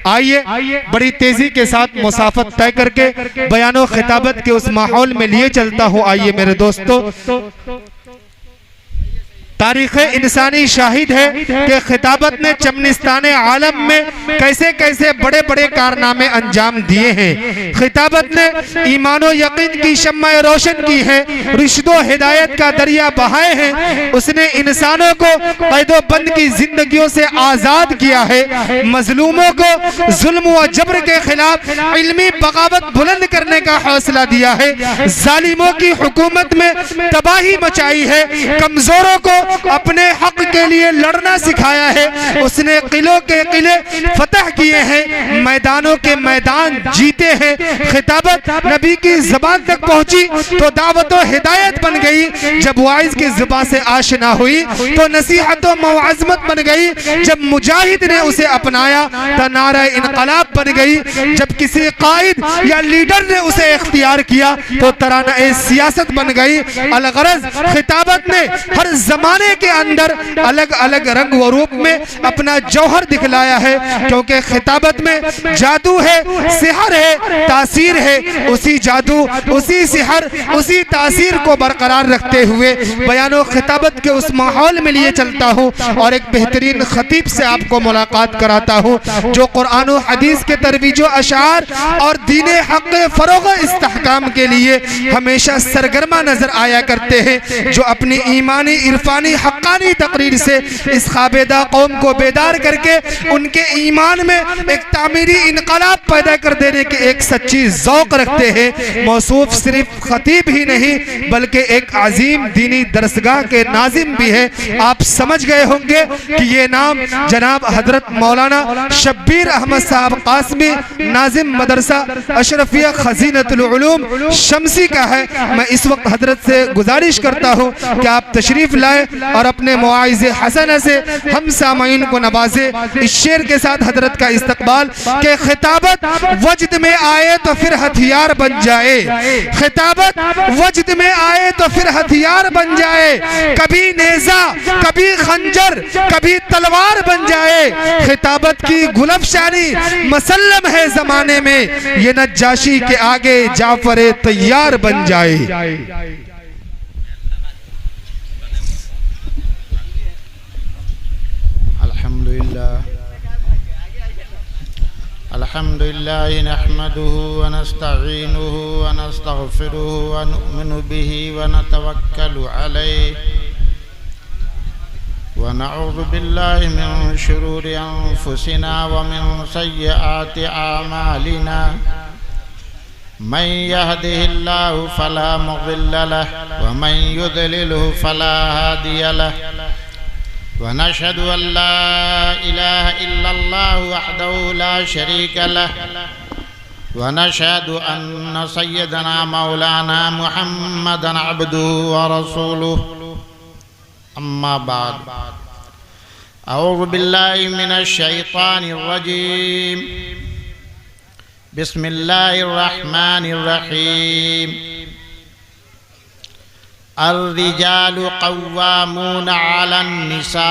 आइए बड़ी तेजी के साथ मुसाफत तय करके बयानो खिताबत के उस माहौल में लिए चलता हूँ। आइए मेरे दोस्तों, तारीख़ इंसानी शाहिद है कि खिताबत ने चमनिस्तान आलम में कैसे कैसे बड़े बड़े कारनामे अंजाम दिए हैं। खिताबत ने ईमान और यकीन की शम्मा रोशन की है, रिश्दो हिदायत का दरिया बहाए हैं। उसने इंसानों को कैदो बंद की जिंदगियों से आज़ाद किया है। मजलूमों को जुल्म व जबर के खिलाफ इल्मी बगावत बुलंद करने का हौसला दिया है। जालिमों की हुकूमत में तबाही मचाई है। कमजोरों को अपने हक के लिए लड़ना सिखाया है। उसने किलों के किले फतह किए हैं, मैदानों के मैदान जीते हैं। खिताबत नबी की ज़बान तक पहुंची तो दावत व हिदायत बन गई। जब वाइज की ज़बान से आशना हुई तो नसीहत व मौअज़मत बन गई। जब मुजाहिद ने उसे अपनाया तो नारा इनकलाब बन गई। जब किसी कायद या लीडर ने उसे इख्तियार किया तो तराना सियासत बन गई। अलगरज खिताबत ने हर जमाने के अंदर अलग अलग रंग व रूप में अपना जौहर दिखलाया है, क्योंकि खिताबत में जादू है, सिहर है, तासीर है। उसी जादू, उसी सिहर, उसी तासीर को बरकरार रखते हुए बयानो खिताबत के उस माहौल में लिए चलता हूँ और एक बेहतरीन खतीब से आपको मुलाकात कराता हूँ जो कुरान और हदीस के तरवीजो अशार और दीन हक फरोग इस्तेहकाम के लिए हमेशा सरगर्मा नजर आया करते हैं, जो अपनी ईमानी इरफानी हक्कानी तकरीर से इस खाबेदा कौम को बेदार करके उनके ईमान में एक तामीरी इनकलाब पैदा कर देने की एक सच्ची ज़ौक़ रखते हैं। मौसूफ सिर्फ खतीब ही नहीं बल्कि एक अजीम दीनी दरसगाह के नाजिम भी है। आप समझ गए होंगे कि ये नाम जनाब हजरत मौलाना शब्बीर अहमद साहब कासमी नाजिम मदरसा अशरफिया खजीनतुल उलूम शमसी का है। मैं इस वक्त हजरत से गुजारिश करता हूँ कि आप तशरीफ लाए और अपने मुआइज़े हसन से हम सामाइन को नवाजे। इस शेर के साथ हजरत का इस्तकबाल के खिताबत वजद में आए तो फिर हथियार बन जाए। खिताबत वजद में आए तो फिर हथियार बन जाए। कभी नेजा, कभी खंजर, कभी तलवार बन जाए। खिताबत की गुलफशानी मसल्लम है जमाने में, ये नज्जाशी के आगे जाफर तैयार बन जाए। अल्हम्दुलिल्लाह नहमदुहु व नस्तईनुहु व नस्तगफिरुहु व नु'मिनु बिही व नतवक्कलु अलैहि व नऊज़ु बिल्लाहि मिन शुरूरि अनफुसिना व मिन सय्यिआति आमालिना। मन यहदिहिल्लाहु फला मुज़िल्ल लहु व मन युज़लिलहु फला हादिय लहु। वनशहदु अल्ला इलाहा इल्लल्लाहु वहदहु ला शरीका लहु वनशहदु अन्न सय्यदना मौलाना मुहम्मदन अब्दुहु व रसूलुहु। अम्मा बाद, अऊज़ु बिल्लाहि मिनश शैतानिर रजीम। बिस्मिल्लाहिर रहमानिर रहीम। अर्रिजालु क़व्वामून अलन निसा।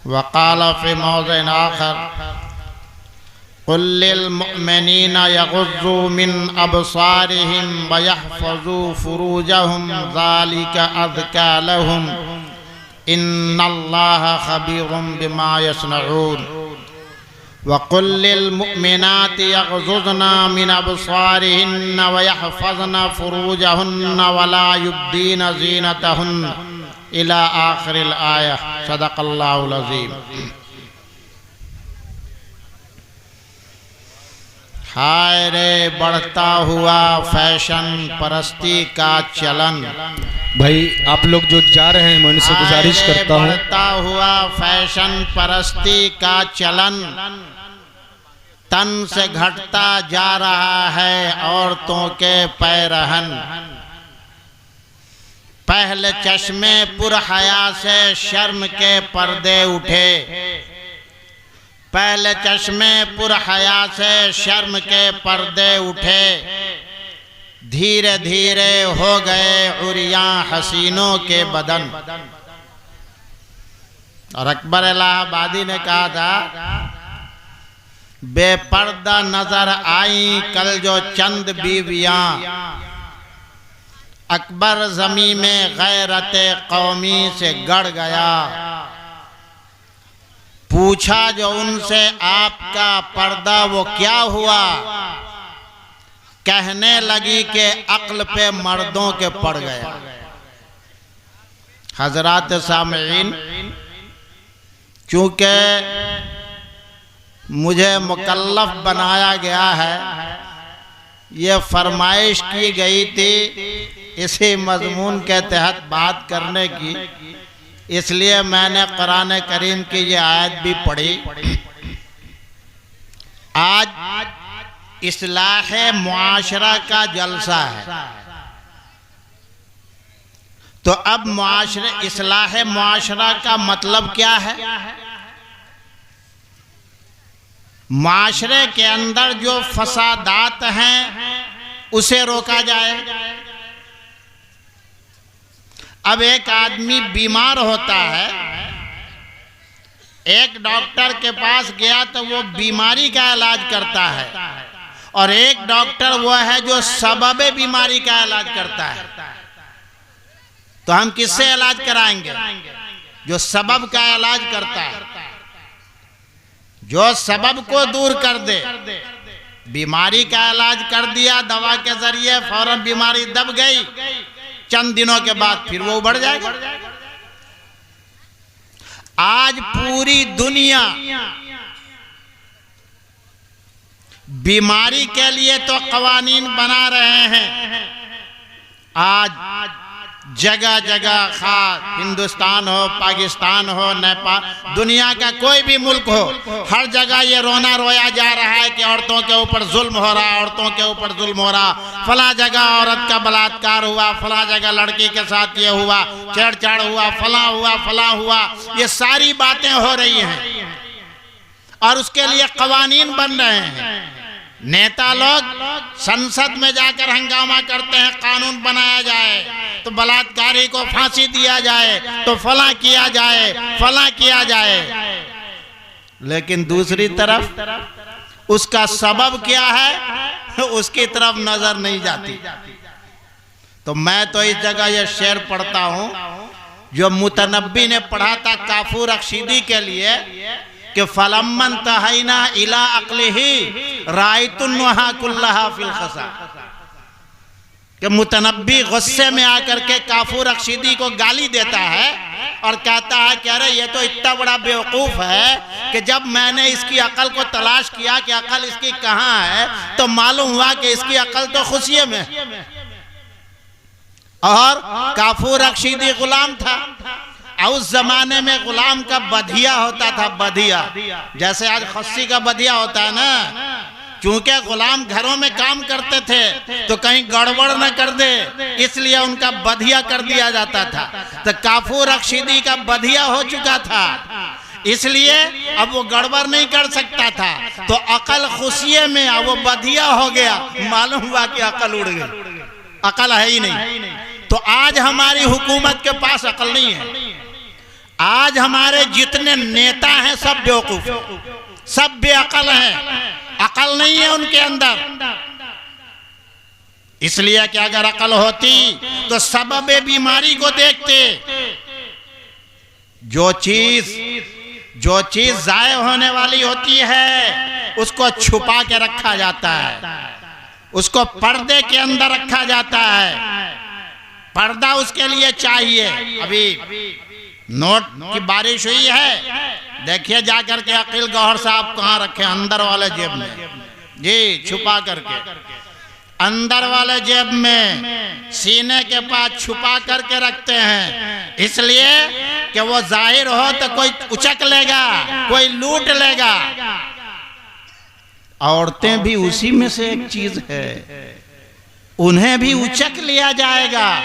वक़ाल फ़ी मौज़िन आख़र क़ुल लिल मुअमिनीना यग़ुज़्ज़ू मिन अबसारिहिम व यहफ़ज़ू फ़ुरूजहुम ज़ालिका अज़का लहुम इन्नल्लाहा ख़बीरुम बिमा यस्नऊन। वक़ुल लिल मुअमिनाति यग़ज़ुज़्ना मिन अबसारिहिन्ना व यहफ़ज़्ना फ़ुरूजहुन्ना व ला युब्दीना ज़ीनतहुन्ना इला आखिरिल आया। सदक़ल्लाहुल अज़ीम। हाय रे बढ़ता हुआ फैशन परस्ती का चलन। भाई आप लोग जो जा रहे हैं मैं उनसे गुजारिश करता हूँ, बढ़ता हुआ फैशन परस्ती का चलन तन से घटता जा रहा है औरतों के पैरहन। पहले चश्मे पुरहया से शर्म के पर्दे उठे। पहले चश्मे पुरहया से शर्म के पर्दे उठे। धीरे धीरे हो गए उरियां हसीनों के बदन। और अकबर इलाहाबादी ने कहा था, बेपर्दा नजर आई कल जो चंद बीवियां, अकबर जमी में गैरते कौमी से गड़ गया। पूछा जो उनसे आपका पर्दा वो क्या हुआ, कहने लगी कि अक्ल पे मर्दों के पड़ गया। हजरात सामईन, चूंकि मुझे मुकल्लफ बनाया गया है, ये फरमाइश की गई थी इसी मजमून के तहत बात करने की, इसलिए मैंने कुरान करीम की ये आयत भी पढ़ी। आज इस्लाह मुआशरा का जलसा है, तो अब इस्लाह मुआशरा का मतलब क्या है? माशरे के अंदर जो फसादात हैं उसे रोका जाए। अब एक आदमी बीमार होता है, एक डॉक्टर के पास गया तो वो बीमारी का इलाज करता है, और एक डॉक्टर वो है जो सबबे बीमारी का इलाज करता है। तो हम किससे इलाज कराएंगे? जो सबब का इलाज करता है, जो सबब को दूर कर दे। बीमारी का इलाज कर दिया दवा के जरिए, फौरन बीमारी दब गई, चंद दिनों के बाद फिर वो बढ़ जाएगा। आज पूरी दुनिया बीमारी के लिए तो कवानीन बना रहे हैं। आज जगह जगह, खास हिंदुस्तान हो, पाकिस्तान हो, नेपाल, दुनिया का कोई भी मुल्क हो, हर जगह ये रोना रोया जा रहा है कि औरतों के ऊपर जुल्म हो रहा, औरतों के ऊपर जुल्म हो रहा। फला जगह औरत का बलात्कार हुआ, फला जगह लड़की के साथ ये हुआ, छेड़छाड़ हुआ, फला हुआ। ये सारी बातें हो रही हैं और उसके लिए कवानीन बन रहे हैं। नेता लोग संसद में जाकर हंगामा करते हैं, कानून बनाया जाए, तो बलात्कारी को फांसी दिया जाए, तो फला किया जाए, फला किया जाए। लेकिन दूसरी तरफ उसका सबब क्या है, उसकी तरफ नजर नहीं जाती। तो मैं तो इस जगह ये शेर पढ़ता हूं जो मुतनब्बी ने पढ़ा था काफूर रशीदी के लिए कि फलम्मन तहैना इला अक्लिही रायतुन वहा कुल्लहा फिल खसा। कि मुतनब्बी गुस्से में आकर के काफूर रशीदी को गाली देता है और कहता है कि अरे ये तो इतना बड़ा बेवकूफ है कि जब मैंने इसकी अकल को तलाश किया कि अकल इसकी कहाँ है, तो मालूम हुआ कि इसकी अकल तो खुशिये में। और काफूर रशीदी गुलाम था, और उस जमाने में गुलाम का बधिया होता था, बधिया जैसे आज खस्सी का बधिया होता है ना। क्योंकि गुलाम घरों में काम करते थे तो कहीं गड़बड़ न कर दे, इसलिए उनका बधिया कर दिया जाता था। तो काफूर रशीदी का बधिया हो चुका था, इसलिए अब वो गड़बड़ नहीं कर सकता था। तो अकल खुशिये में वो बधिया हो गया, मालूम हुआ कि अकल उड़ गई, अकल है ही नहीं। तो आज हमारी हुकूमत के पास अकल नहीं है। आज हमारे जितने नेता हैं सब बेवकूफ, सब बेअकल हैं, अकल नहीं है उनके अंदर। इसलिए कि अगर अकल होती तो सबबे बीमारी को देखते। जो चीज जाय होने वाली होती है उसको छुपा के रखा जाता है, उसको पर्दे के अंदर रखा जाता है। पर्दा उसके लिए चाहिए। अभी नोट की बारिश हुई है, देखिए जाकर के अकील गौहर साहब कहाँ रखे, अंदर वाले जेब में जी, छुपा करके अंदर वाले जेब में सीने के पास छुपा करके रखते हैं, इसलिए कि वो जाहिर हो तो कोई उचक लेगा, कोई लूट लेगा। औरतें भी उसी में से एक चीज है, उन्हें भी उचक लिया जाएगा,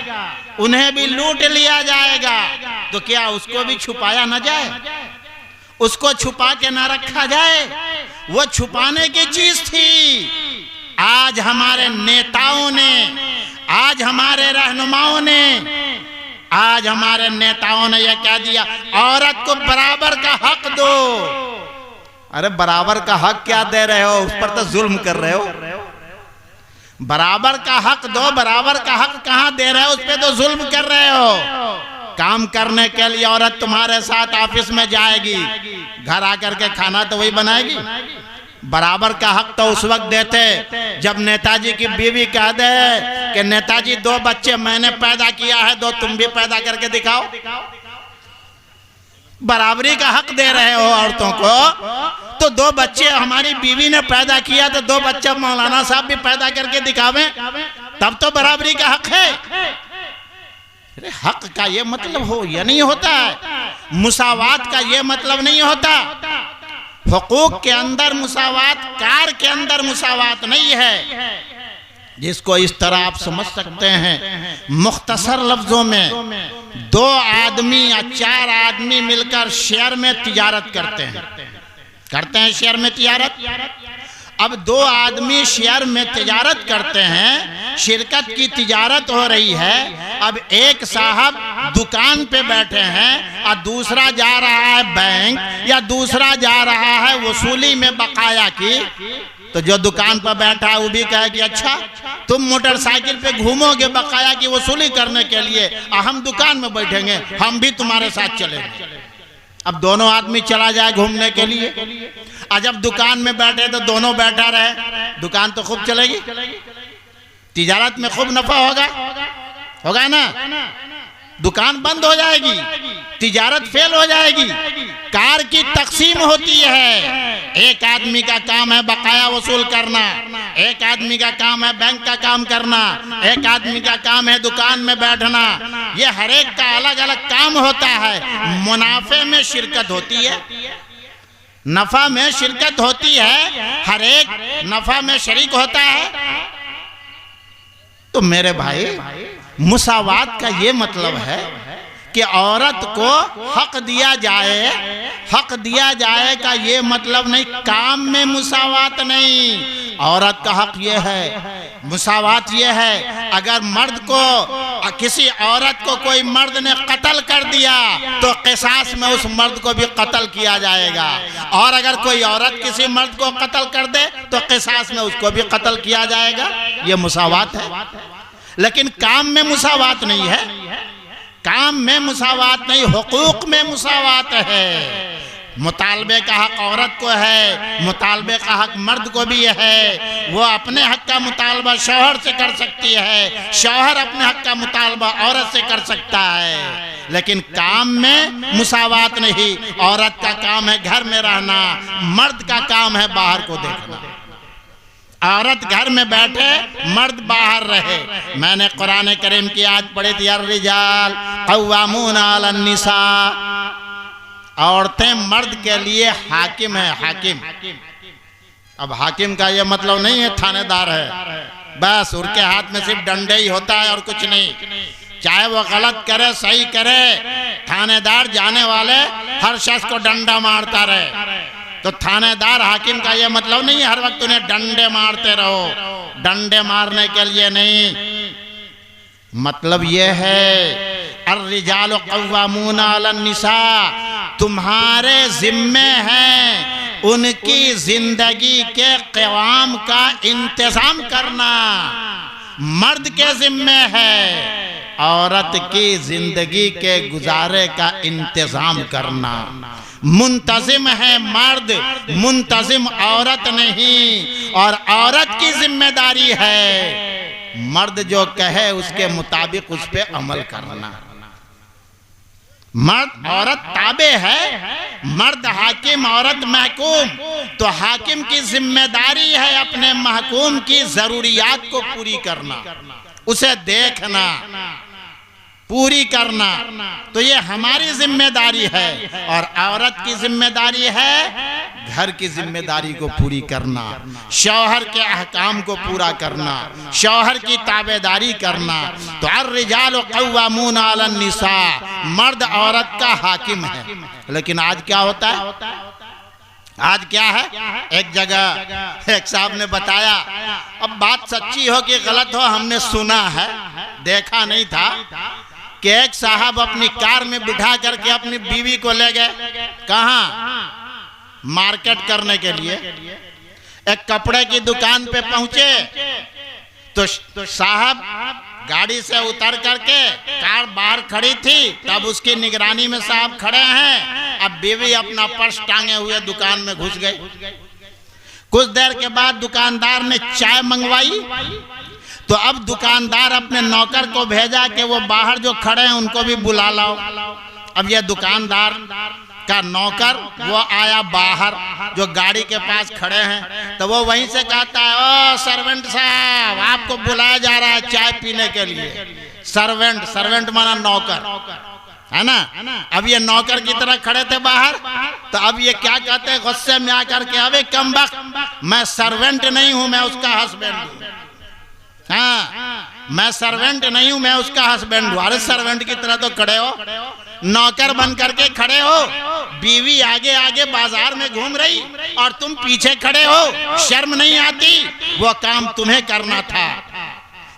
उन्हें भी लूट लिया जाएगा। तो क्या उसको भी छुपाया न जाए, उसको छुपा के ना रखा जाए? वो छुपाने की चीज थी। आज हमारे नेताओं ने, आज हमारे रहनुमाओं ने आज हमारे नेताओं ने यह कह दिया औरत को बराबर का हक दो। अरे बराबर का हक क्या दे रहे हो, उस पर तो जुल्म कर रहे हो। बराबर का हक दो, बराबर का हक कहां दे रहे हो, उस पर तो जुल्म कर रहे हो। काम करने के लिए औरत तुम्हारे साथ ऑफिस में जाएगी, घर आकर के खाना तो वही बनाएगी। बराबर का हक तो उस वक्त देते जब नेताजी की बीवी कह दे कि नेताजी 2 बच्चे मैंने पैदा किया है, 2 तुम भी पैदा करके दिखाओ। बराबरी का हक दे रहे हो औरतों को, तो 2 बच्चे हमारी बीवी ने पैदा किया तो 2 बच्चे मौलाना साहब भी पैदा करके दिखावें, तब तो बराबरी का हक है। अरे हक का ये मतलब हो या नहीं होता है, मुसावात का ये मतलब नहीं होता। हुकूक के अंदर मुसावात, कार के अंदर मुसावात नहीं है। जिसको इस तरह आप समझ सकते हैं, मुख्तसर लफ्जों में 2 आदमी या 4 आदमी मिलकर शेयर में तिजारत करते हैं शेयर में तिजारत। अब 2 आदमी शेयर में तिजारत करते हैं, शिरकत की तिजारत हो रही है। अब एक साहब दुकान पे बैठे हैं और दूसरा जा रहा है बैंक, या दूसरा जा रहा है वसूली में बकाया की। तो जो दुकान पर बैठा है वो भी कहे कि अच्छा तुम मोटरसाइकिल पे घूमोगे बकाया की वसूली करने के लिए, हम दुकान में बैठेंगे, हम भी तुम्हारे साथ चलेंगे। अब दोनों आदमी चला जाए घूमने के लिए, और जब दुकान में बैठे तो दोनों बैठा रहे, दुकान तो खूब चलेगी, तिजारत में खूब नफा होगा ना। दुकान बंद हो जाएगी, तिजारत फेल हो जाएगी। कार की तकसीम होती है, एक आदमी का काम है बकाया वसूल करना, एक आदमी का काम है बैंक का काम करना, एक आदमी का काम है दुकान में बैठना। ये हर एक का अलग अलग काम होता है। मुनाफे में शिरकत होती है, नफा में शिरकत होती है, हर एक नफा में शरीक होता है। तो मेरे भाई, मुसावात का ये मतलब है कि औरत को हक दिया जाए का ये मतलब नहीं काम में मुसावात नहीं। औरत का हक ये है, मुसावात ये है, अगर मर्द को, किसी औरत को कोई मर्द ने कत्ल कर दिया तो क़िसास में उस मर्द को भी कत्ल किया जाएगा, और अगर कोई औरत किसी मर्द को कत्ल कर दे तो क़िसास में उसको भी कत्ल किया जाएगा। ये मुसावात है। लेकिन काम में मुसावात नहीं है, काम में मुसावात नहीं, हुकूक में मुसावात है। मुतालबे का हक औरत को है, मुतालबे का हक मर्द को भी है। वो अपने हक का मुतालबा शौहर से कर सकती है, शौहर अपने हक का मुतालबा औरत से कर सकता है। लेकिन काम में मुसावात नहीं। औरत का काम है घर में रहना, मर्द का काम है बाहर को देखना। औरत घर में बैठे, मर्द बाहर रहे। मैंने कुरान करीम की आयत पढ़ी थी, अर्रिजाल क़व्वामूना अलन निसा, औरतें मर्द के लिए हाकिम है, हाकिम। अब हाकिम का ये मतलब नहीं है थानेदार है, बस उनके हाथ में सिर्फ डंडे ही होता है और कुछ नहीं। चाहे वो गलत करे सही करे, थानेदार जाने वाले हर शख्स को डंडा मारता रहे। तो थानेदार हाकिम का ये मतलब नहीं है हर वक्त उन्हें डंडे मारते रहो, डंडे मारने के लिए नहीं। मतलब ये है अर्रिजालु क़व्वामूना अलन निसा, तुम्हारे जिम्मे है उनकी जिंदगी के क़याम का इंतजाम करना। मर्द के जिम्मे है औरत की जिंदगी के गुजारे का इंतजाम करना। मुंतजिम है मर्द, मुंतजिम औरत नहीं। और औरत की जिम्मेदारी है मर्द जो कहे उसके मुताबिक उस पे अमल करना। मर्द औरत ताबे है, मर्द हाकिम औरत महकूम। तो हाकिम की जिम्मेदारी है अपने महकूम की जरूरियात को पूरी करना, उसे देखना, पूरी करना। तो ये हमारी जिम्मेदारी है। और औरत की जिम्मेदारी है घर की जिम्मेदारी को पूरी करना, शौहर के अहकाम को पूरा करना, शौहर की ताबेदारी करना। तो अर्रिजालु क़व्वामूना अलन निसा, मर्द औरत का हाकिम है। लेकिन आज क्या होता है? आज क्या है? एक जगह एक साहब ने बताया, अब बात सच्ची हो कि गलत हो हमने सुना है, देखा नहीं था। कि एक साहब अपनी कार में बिठा करके अपनी बीवी को ले गए कहाँ, मार्केट करने के लिए। एक कपड़े की दुकान पे पहुंचे तो साहब गाड़ी से उतर करके, कार बाहर खड़ी थी, तब उसकी निगरानी में साहब खड़े हैं। अब बीवी अपना पर्स टांगे हुए दुकान में घुस गई। कुछ देर के बाद दुकानदार ने चाय मंगवाई, तो अब दुकानदार अपने नौकर को भेजा कि वो बाहर जो खड़े हैं उनको भी बुला लाओ। अब ये दुकानदार का नौकर वो आया बाहर, जो गाड़ी के पास खड़े हैं, तो वो वहीं से कहता है, ओ सर्वेंट साहब, आपको बुलाया जा रहा है चाय पीने के लिए। सर्वेंट, सर्वेंट माना नौकर, है ना। अब ये नौकर की तरह खड़े थे बाहर, तो अब ये क्या कहते हैं गुस्से में आकर के, अबे कमबख्त, मैं सर्वेंट नहीं हूं, मैं उसका हस्बैंड हूं। हाँ, मैं सर्वेंट नहीं हूं, मैं उसका हस्बैंड हूं। अरे सर्वेंट की तरह तो खड़े हो, नौकर बन करके खड़े हो, बीवी आगे आगे बाजार में घूम रही और तुम पीछे खड़े हो, शर्म नहीं आती? वो काम तुम्हें करना था,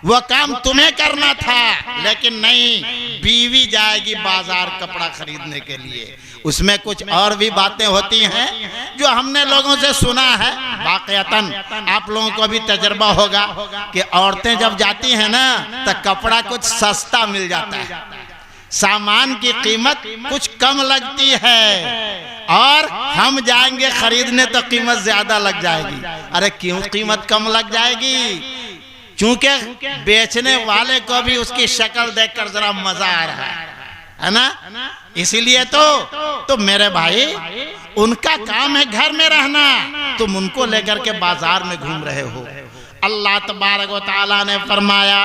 वो काम तुम्हें करना था, लेकिन नहीं, बीवी जाएगी बाजार कपड़ा खरीदने के लिए। उसमें कुछ और भी बातें होती हैं जो हमने लोगों से सुना है। वाकयातन आप लोगों को भी तजर्बा होगा कि औरतें जब जाती हैं ना, तो कपड़ा कुछ सस्ता मिल जाता है, सामान की कीमत कुछ कम लगती है, और हम जाएंगे खरीदने तो कीमत ज्यादा लग जाएगी। अरे क्यों कीमत कम लग जाएगी? चूंकि बेचने वाले को भी उसकी शक्ल देखकर जरा मजा आ रहा है ना, इसीलिए तो मेरे भाई, उनका काम है घर में रहना, तुम उनको लेकर के बाजार में घूम रहे हो। अल्लाह तबारक व तआला ने फरमाया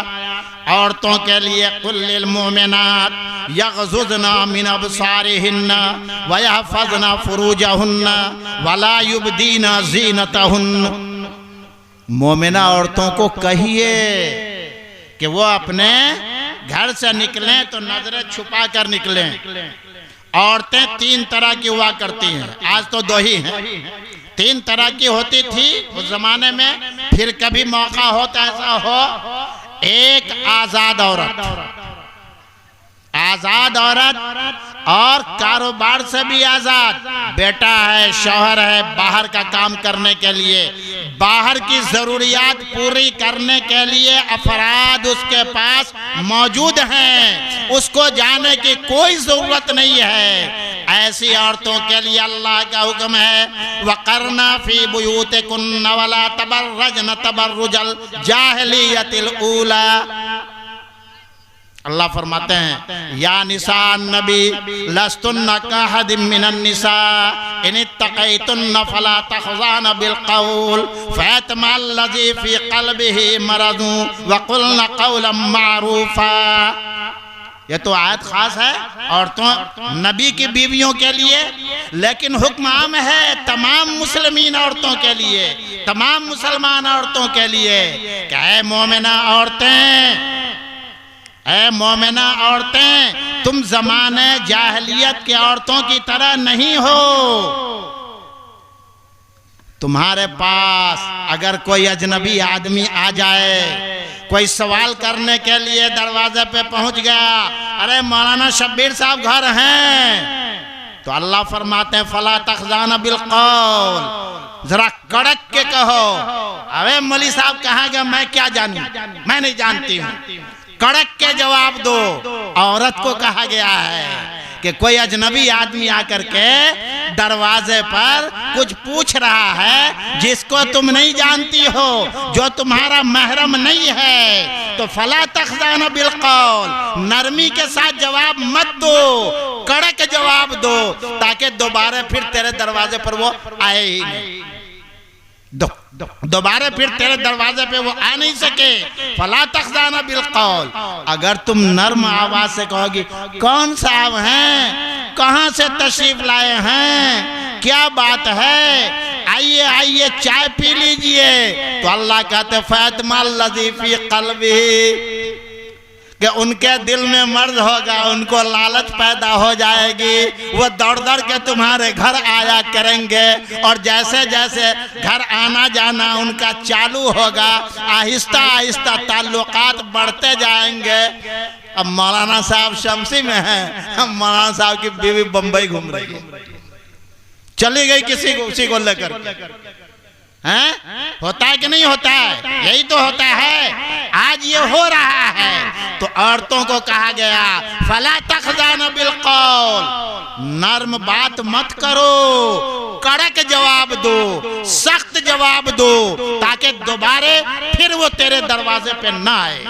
औरतों के लिए, कुल्लिल मोमिनात यग़ज़ुज़ना मिन अबसारिहिन्ना व यहफ़ज़ना फ़ुरूजहुन्ना वला युबदीना ज़ीनतहुन्ना। मोमिना औरतों को कहिए कि वो अपने घर से निकलें तो नजरें छुपा कर निकलें। औरतें तीन तरह की हुआ करती हैं, आज तो दो ही हैं। तीन तरह की होती थी उस जमाने में, फिर कभी मौका होता ऐसा हो। एक आजाद औरत, आजाद औरत और कारोबार से भी आजाद, बेटा है, शौहर है, बाहर का काम करने के लिए, बाहर की जरूरियात पूरी करने के लिए अफराद उसके पास मौजूद हैं, उसको जाने की कोई जरूरत नहीं है। ऐसी औरतों के लिए अल्लाह का हुक्म है, वक़रना फी बुयूतिकुन्ना वला तबर्रजन तबर्रुजल जाहिलियतिल ऊला। अल्लाह फरमाते हैं, या निसान नबी लस्तुन्ना कहदिम मिनन निसा इन इत्तक़ैतुन्ना फला तख़ज़ान बिल क़ौल फ़यतमल लज़ी फ़ी क़ल्बिही मरदु वक़ुल्ना क़ौलन मारूफ़ा। ये तो आयत खास है औरतों, नबी की बीवियों के लिए, लेकिन हुक्म आम है तमाम मुस्लिमीन औरतों के लिए, तमाम मुसलमान औरतों के लिए। क्या है मोमिना औरतें, ऐ मोमिना औरतें, तुम जमाने जाहिलियत के औरतों की तरह नहीं हो। तुम्हारे पास अगर कोई अजनबी आदमी आ जाए, कोई सवाल करने के लिए दरवाजे पे पहुंच गया, अरे मौलाना शब्बीर साहब घर हैं, तो अल्लाह फरमाते हैं, फला तख़ज़ान बिल क़ौल, जरा कड़क के कहो, अरे मौली साहब कहाँ गए, मैं क्या जानूं, मैं नहीं जानती हूँ, कड़क के जवाब दो। औरत को कहा गया है कि कोई अजनबी आदमी आकर के दरवाजे पर कुछ पूछ रहा है जिसको तुम नहीं जानती हो, जो तुम्हारा महरम नहीं है, तो फला तख़ज़ान बिल क़ौल, नरमी के साथ जवाब मत दो, कड़क जवाब दो, ताकि दोबारा फिर तेरे दरवाजे पर वो आए ही नहीं, दोबारा फिर तेरे दरवाजे पे वो आ नहीं सके। फला तख़ज़ान बिल क़ौल, अगर तुम नर्म आवाज से कहोगी, कौन साहब हैं, कहाँ से तशरीफ लाए हैं, क्या बात है, आइए आइए चाय पी लीजिए, तो अल्लाह कहते फ़यतमल लज़ी फ़ी क़ल्बिही, कि उनके दिल में मर्द होगा, उनको लालच पैदा हो जाएगी, वो दौड़ दौड़ के तुम्हारे घर आया करेंगे और जैसे जैसे घर आना जाना उनका चालू होगा, आहिस्ता आहिस्ता ताल्लुकात बढ़ते जाएंगे। अब मौलाना साहब शमसी में हैं, अब मौलाना साहब की बीवी बंबई घूम रही है, चली गई किसी को उसी को लेकर। हैं? होता है कि नहीं होता है? यही तो होता है, आज ये हो रहा है। तो औरतों को कहा गया फला तखजान बिलकौल, नर्म बात मत करो, कड़क जवाब दो, सख्त जवाब दो, ताकि दोबारा फिर वो तेरे दरवाजे पे ना आए।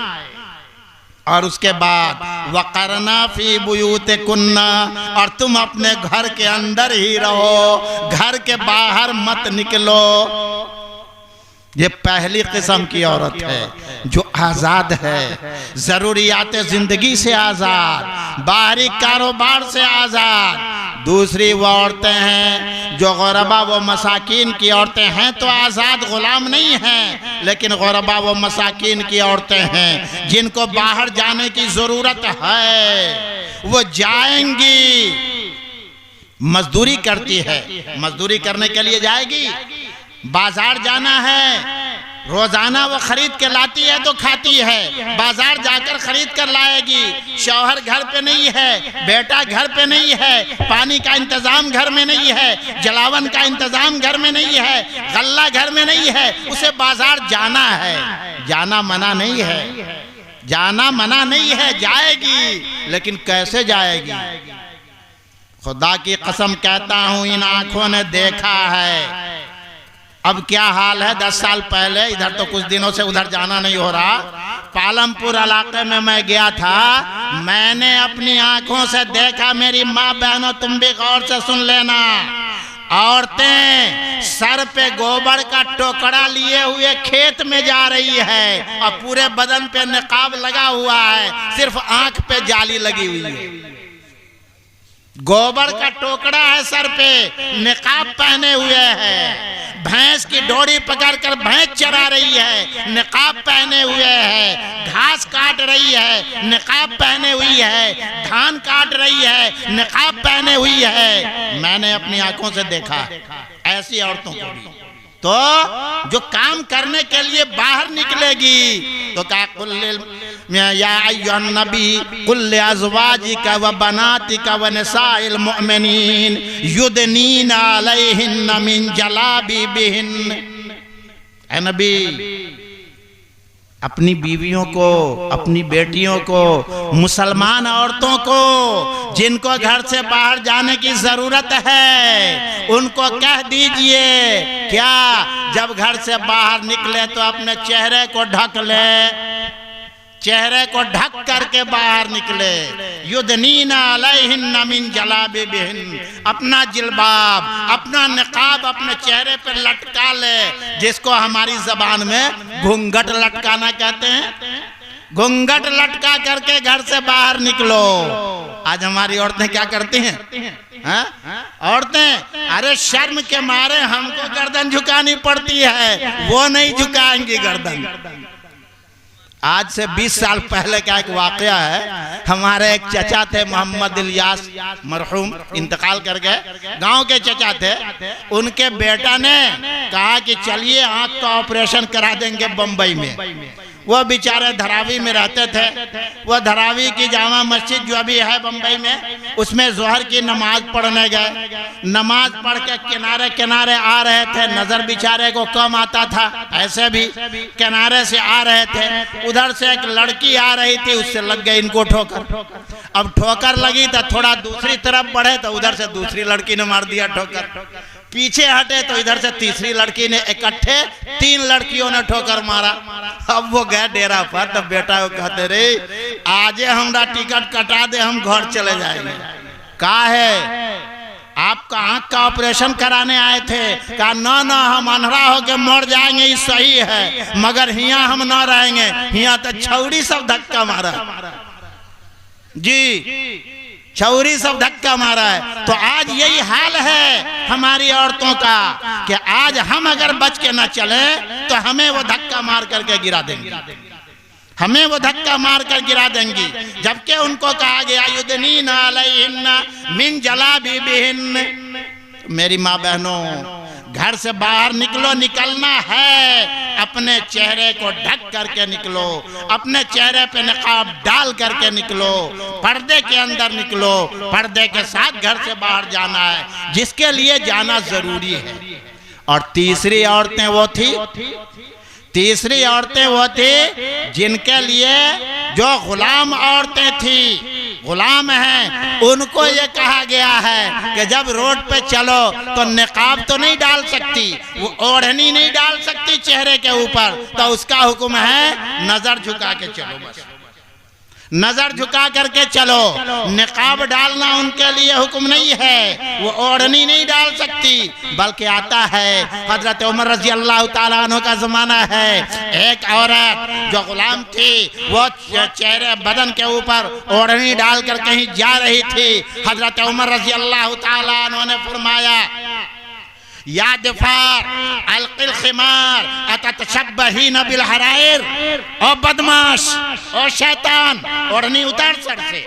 और उसके बाद वक़रना फी बुयूतिकुन्ना, और तुम अपने घर के अंदर ही रहो, घर के बाहर मत निकलो। ये पहली किस्म की औरत है जो आज़ाद है, ज़रूरियात ज़िंदगी से आज़ाद, बाहरी कारोबार से आज़ाद। दूसरी वो औरतें हैं जो गुरबा व मसाकीन की औरतें हैं, तो आज़ाद ग़ुलाम नहीं हैं, लेकिन गुरबा व मसाकीन की औरतें हैं जिनको बाहर जाने की ज़रूरत है, वो जाएंगी। मजदूरी करती है, मजदूरी करने के लिए जाएगी, बाजार जाना है, रोजाना वो खरीद के लाती है तो खाती है, बाजार जाकर खरीद कर लाएगी। शौहर घर पे नहीं है, बेटा घर पे नहीं है, पानी का इंतजाम घर में नहीं है, जलावन का इंतजाम घर में नहीं है, गल्ला घर में नहीं है, उसे बाजार जाना है। जाना मना नहीं है, जाना मना नहीं है, जाएगी, लेकिन कैसे जाएगी? खुदा की कसम कहता हूं, इन आंखों ने देखा है। अब क्या हाल है, 10 साल पहले, इधर तो कुछ दिनों से उधर जाना नहीं हो रहा, पालमपुर इलाके में मैं गया था, मैंने अपनी आंखों से देखा। मेरी माँ बहनों, तुम भी गौर से सुन लेना, औरतें सर पे गोबर का टोकरा लिए हुए खेत में जा रही है और पूरे बदन पे निकाब लगा हुआ है, सिर्फ आंख पे जाली लगी हुई है। गोबर का टोकरा है सर पे, निकाब पहने हुए है, भैंस की डोरी पकड़कर भैंस चरा रही है, निकाब पहने हुए है, घास काट रही है, निकाब पहने हुई है, धान काट रही है, निकाब पहने हुई है। मैंने अपनी आंखों से देखा ऐसी औरतों को भी। तो जो काम करने के लिए बाहर निकलेगी तो क्या या अय्युहन नबी कुल अज़वाजिका व बनातिका व निसाइल मुमिनीन युदनीना अलैहिन्ना मिन जलाबिबिहिन। ऐ नबी, अपनी बीवियों को, अपनी बेटियों को, मुसलमान औरतों को जिनको घर से बाहर जाने की जरूरत है, उनको कह दीजिए क्या, जब घर से बाहर निकले तो अपने चेहरे को ढक ले, चेहरे को ढक करके बाहर निकले। युदनीना अलैहिन्ना मिन जलाबिबिहिन, अपना जिल्बाब, अपना निकाब अपने चेहरे पर लटका ले, जिसको हमारी जबान में घूंघट लटकाना कहते हैं। घूंघट लटका करके घर से बाहर निकलो। आज हमारी औरतें क्या करती हैं? औरतें अरे शर्म के मारे हमको गर्दन झुकानी पड़ती है, वो नहीं झुकाएंगी गर्दन। आज से 20 साल पहले का एक वाकया है। हमारे एक चचा थे मोहम्मद इलियास, मरहूम, इंतकाल कर गए, गांव के चचा थे। उनके बेटा ने कहा कि चलिए आंख का ऑपरेशन करा देंगे बम्बई में। वो बेचारे धरावी में रहते थे। वो धरावी की जामा मस्जिद जो अभी है बम्बई में, उसमें जोहर की नमाज पढ़ने गए। नमाज पढ़ के किनारे किनारे आ रहे थे, नजर बेचारे को कम आता था, ऐसे भी किनारे से आ रहे थे। उधर से एक लड़की आ रही थी, उससे लग गई इनको ठोकर। अब ठोकर लगी तो थोड़ा दूसरी तरफ बढ़े तो उधर से दूसरी लड़की ने मार दिया ठोकर। पीछे हटे तो इधर से तीसरी लड़की ने, इकट्ठे 3 लड़कियों ने ठोकर मारा। अब वो गए डेरा पर, तो बेटा को कहते रे आजे हमरा टिकट कटा दे, हम घर चले जाएंगे। कहा है आपका आंख का ऑपरेशन कराने आए थे? कहा ना ना, हम अंधरा होके मर जाएंगे, ये सही है, मगर हिया हम ना रहेंगे, हिया तो छौरी सब धक्का मारा जी, छौरी सब धक्का मारा है। तो आज यही हाल है हमारी औरतों का कि आज हम अगर बच के न चले तो हमें वो धक्का मार करके गिरा देंगे। हमें वो धक्का मार कर गिरा देंगी। जबकि उनको कहा गया युदनीना अलैहिन्ना मिन जलाबिबिहिन्न। मेरी माँ बहनों, घर से बाहर निकलो, निकलना है अपने चेहरे को ढक करके निकलो, अपने चेहरे पे नकाब डाल करके निकलो, पर्दे के अंदर निकलो, पर्दे के साथ घर से बाहर जाना है, जिसके लिए जाना जरूरी है। और तीसरी औरतें वो थी जिनके लिए जो गुलाम औरतें थी, गुलाम हैं, उनको ये कहा गया है कि जब रोड पे चलो तो निकाब तो नहीं डाल सकती, वो ओढ़नी नहीं डाल सकती चेहरे के ऊपर, तो उसका हुक्म है नजर झुका के चलो, बस नजर झुका करके चलो। निकाब डालना उनके लिए हुक्म नहीं है, वो ओढ़नी नहीं डाल सकती। बल्कि आता है हजरत उमर रजी अल्लाह ताला अन्हु का जमाना है, एक औरत जो गुलाम थी वो चेहरे बदन के ऊपर ओढ़नी डालकर कहीं जा रही थी। हजरत उमर रजी अल्लाह ताला अन्हु ने फरमाया, या दिफार अलकिल खिमार अततशब्बहीन बिल हराइर। ओ बदमाश, ओ शैतान, ओढ़नी उतार सर से।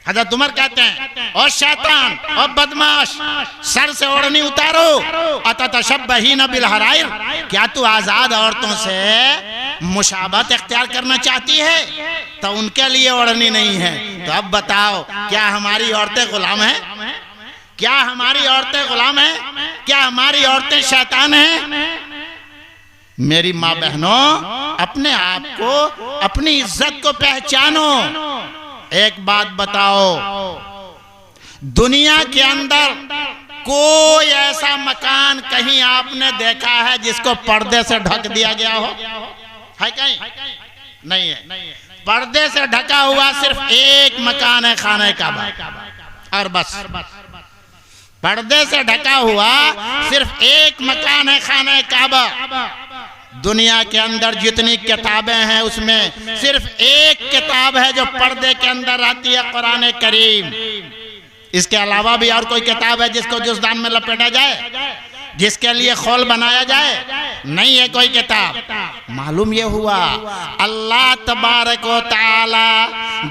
हजरत उमर कहते हैं, ओ शैतान, ओ बदमाश, सर से ओढ़नी उतारो। अततशब्बहीन बिल हराइर, क्या तू आजाद औरतों से मुशाबहत इख्तियार करना चाहती है? तो उनके लिए ओढ़नी नहीं है। तो अब बताओ, क्या हमारी औरतें गुलाम हैं? क्या हमारी औरतें गुलाम हैं? क्या हमारी औरतें शैतान हैं? मेरी माँ बहनों, अपने आप को, अपनी इज्जत को पहचानो। एक बात बताओ, दुनिया के अंदर कोई ऐसा मकान कहीं आपने देखा है जिसको पर्दे से ढक दिया गया हो? है कहीं? नहीं है। पर्दे से ढका हुआ सिर्फ एक मकान है, खाने काबा, और बस। पर्दे से ढका हुआ सिर्फ एक मकान है, खाने काबा। दुनिया के अंदर जितनी किताबें हैं उसमें सिर्फ एक किताब है जो पर्दे के अंदर आती है, कुरान करीम। इसके अलावा भी और कोई किताब है जिसको जुज़दान में लपेटा जाए, जिसके लिए खोल बनाया जाए? नहीं है कोई किताब। मालूम ये हुआ, अल्लाह तबारक व तआला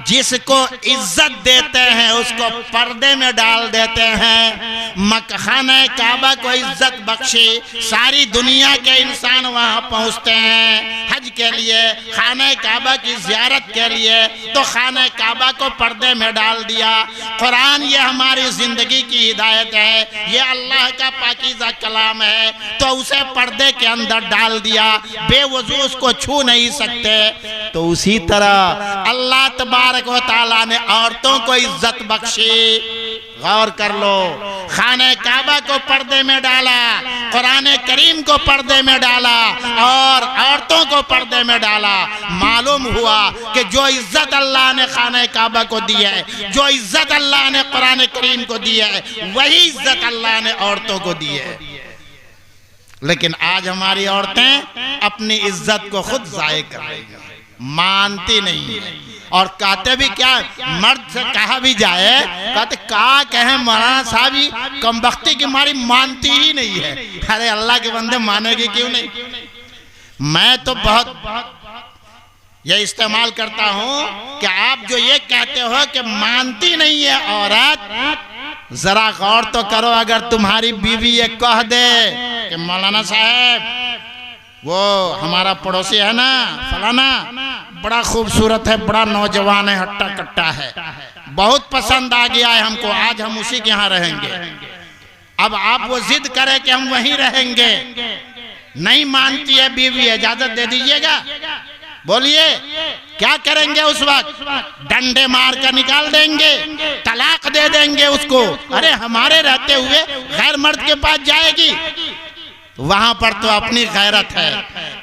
जिसको इज्जत देते हैं उसको पर्दे में डाल देते हैं। खाने काबा को इज्जत बख्शी, सारी दुनिया के इंसान वहाँ पहुँचते हैं हज के लिए, खाने काबा की ज़ियारत के लिए, तो खाने काबा को पर्दे में डाल दिया। कुरान ये हमारी ज़िंदगी की हिदायत है, ये अल्लाह का पाकीज़ा कलाम है, तो उसे पर्दे के अंदर डाल दिया, बेवजू उसको छू नहीं सकते। तो उसी तरह अल्लाह तबारक व तआला ने औरतों को इज्जत बख्शी। गौर कर लो, खाने काबा को पर्दे में डाला, कुरान करीम को पर्दे में डाला, और औरतों को पर्दे में डाला। मालूम हुआ कि जो इज्जत अल्लाह ने खाने काबा को दी है, जो इज्जत अल्लाह ने कुरान करीम को दी है, वही इज्जत अल्लाह ने औरतों को दी है। लेकिन आज हमारी औरतें अपनी इज्जत को खुद जाये कर रही हैं, मानती नहीं है। और कहते भी क्या, मर्द से कहा भी जाए, कहते क्या कहें मौलाना साहब, कमबख्ती की मारी मानती ही नहीं है। अरे अल्लाह के बंदे, मानेगी क्यों नहीं? मैं तो बहुत ये इस्तेमाल करता हूँ कि आप जो ये कहते हो कि मानती नहीं है औरत, जरा गौर तो करो। अगर तुम्हारी बीवी ये कह दे कि मौलाना साहब वो हमारा पड़ोसी है ना फलाना, बड़ा खूबसूरत है, बड़ा नौजवान है, हट्टा कट्टा है, बहुत पसंद आ गया है हमको, आज हम उसी के यहाँ रहेंगे। अब आप वो जिद करें कि हम वहीं रहेंगे, नहीं मानती है बीवी, इजाजत दे दीजिएगा? बोलिए क्या करेंगे उस वक्त? डंडे मार कर निकाल देंगे, तलाक दे देंगे उसको। अरे हमारे रहते हुए गैर मर्द के पास जाएगी? वहां पर तो अपनी गैरत है,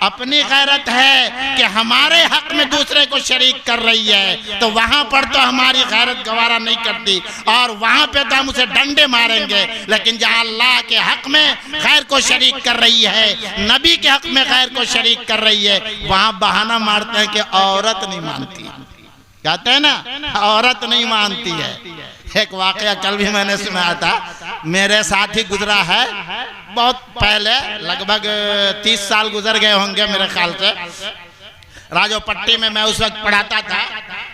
अपनी गैरत है कि हमारे हक में दूसरे को शरीक कर रही है, तो वहां पर तो हमारी गैरत गवारा नहीं करती, और वहां पे तो हम उसे डंडे मारेंगे। लेकिन जहां अल्लाह के हक में गैर को शरीक कर रही है, नबी के हक में गैर को शरीक कर रही है, वहां बहाना मारते हैं कि औरत नहीं मानती। कहते हैं ना औरत नहीं मानती है। एक वाकया कल भी मैंने सुना था, मेरे साथ ही गुजरा है, बहुत पहले, लगभग 30 साल गुजर गए होंगे मेरे ख्याल से। राजोपट्टी में मैं उस वक्त पढ़ाता था।